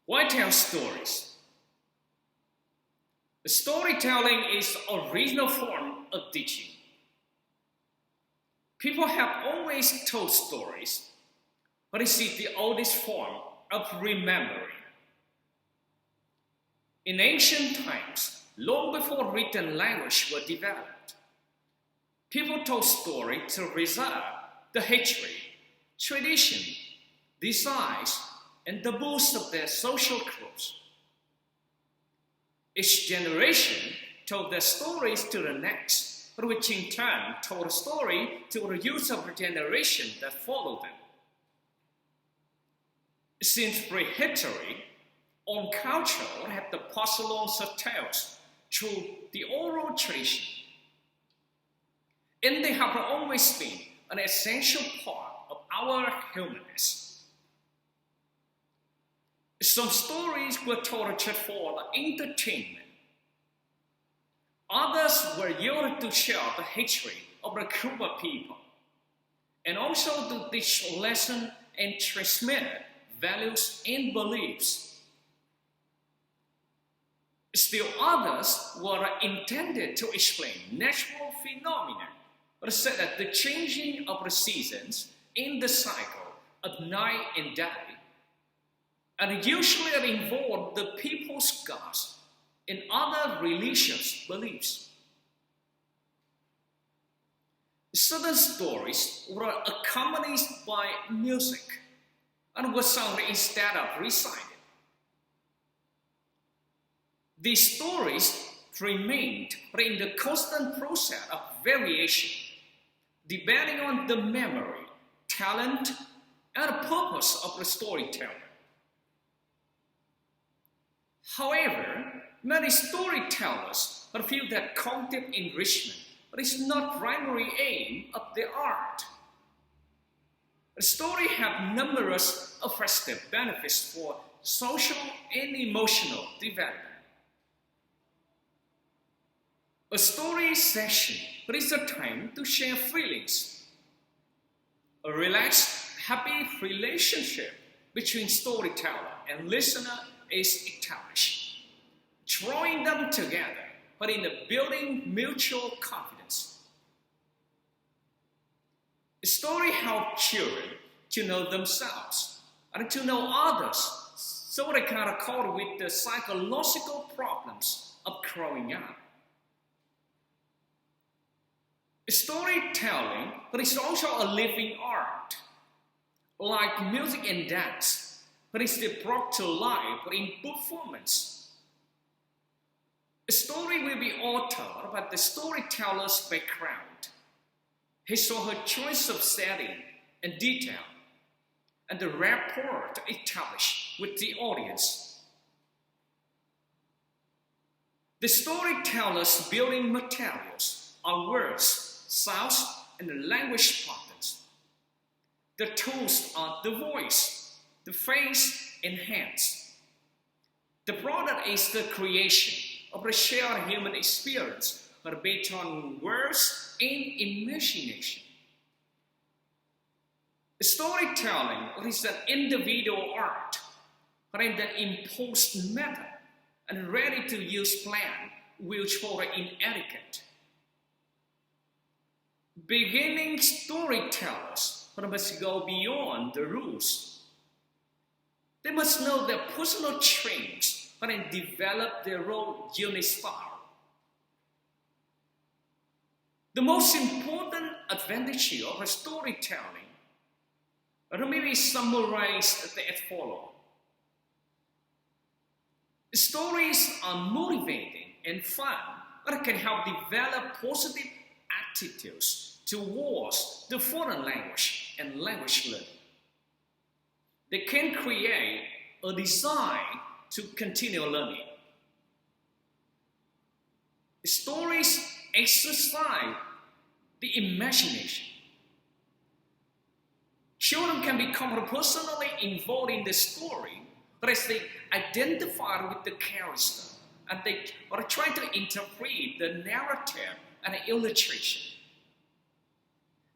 Why tell stories? Storytelling is the original form of teaching. People have always told stories, but it is the oldest form of remembering. In ancient times, long before written language was developed, people told stories to preserve the history, tradition, desires, and taboos of their social groups. Each generation told their stories to the next, which in turn told a story to the youth of the generation that followed them. Since prehistory, all cultures have the passed along of tales through the oral tradition, and they have always been an essential part of our humanness. Some stories were told just for entertainment. Others were used to share the history of a group of people, and also to teach lessons and transmit values and beliefs. Still others were intended to explain natural phenomena, such as the changing of the seasons in the cycle of night and day, and usually involved the people's gods and other religious beliefs. Certain stories were accompanied by music and were sung instead of recited. These stories remained in the constant process of variation, depending on the memory, talent, and purpose of the storyteller. However, many storytellers feel that content enrichment is not primary aim of the art. The story have numerous effective benefits for social and emotional development. A story session is a time to share feelings. A relaxed, happy relationship between storyteller and listener is established, drawing them together, but in building mutual confidence. A story helps children to know themselves and to know others, so they can cope with the psychological problems of growing up. Storytelling is also a living art, like music and dance. But it's brought to life in performance. A story will be altered by the storyteller's background, his or her choice of setting and detail, and the rapport established with the audience. The storyteller's building materials are words, sounds, and language patterns. The tools are the voice, the face and hands. The product is the creation of a shared human experience based on words and imagination. Storytelling is an individual art, but in an imposed method and ready-to-use plan which are inadequate. Beginning storytellers must go beyond the rules. They must know their personal strengths and develop their own unique style. The most important advantage of storytelling may be summarized as follows. Stories are motivating and fun, but can help develop positive attitudes towards the foreign language and language learning. They can create a desire to continue learning. Stories exercise the imagination. Children can become personally involved in the story, but as they identify with the character and they are trying to interpret the narrative and the illustration.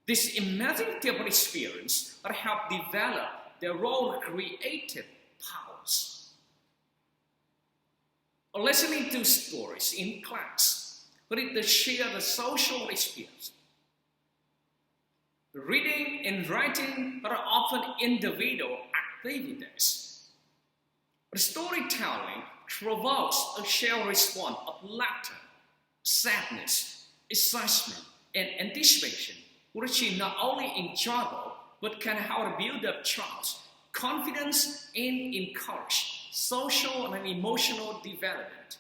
This imaginative experience help develop their own creative powers. Listening to stories in class, read to share the social experience. Reading and writing are often individual activities. Storytelling provokes a shared response of laughter, sadness, excitement, and anticipation, which is not only enjoyable but can help build up trust, confidence, and encourage social and emotional development.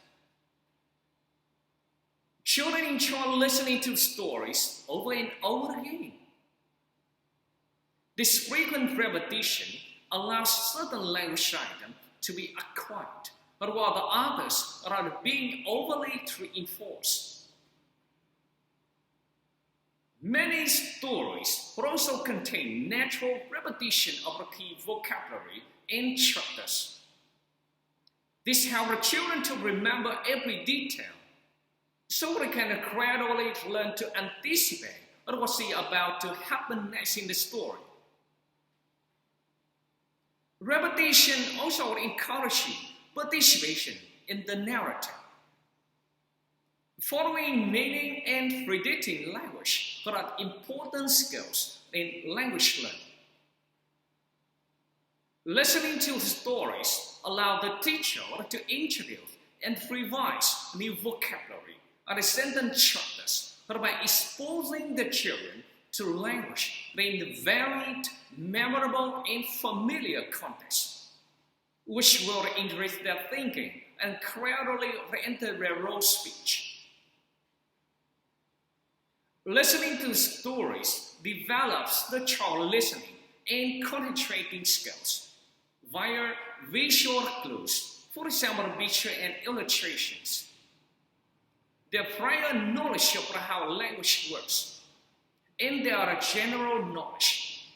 Children enjoy listening to stories over and over again. This frequent repetition allows certain language items to be acquired, but while the others are being overly reinforced. Many stories also contain natural repetition of the key vocabulary and chapters. This helps children to remember every detail, so they can gradually learn to anticipate what is about to happen next in the story. Repetition also encourages participation in the narrative. Following meaning and predicting language are important skills in language learning. Listening to stories allows the teacher to introduce and revise new vocabulary and sentence chapters by exposing the children to language in varied, memorable, and familiar contexts, which will enrich their thinking and gradually enter their role speech. Listening to stories develops the child listening and concentrating skills via visual clues, for example, picture and illustrations. Their prior knowledge of how language works and their general knowledge.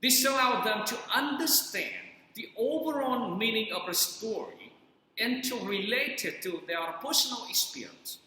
This allows them to understand the overall meaning of a story and to relate it to their personal experience.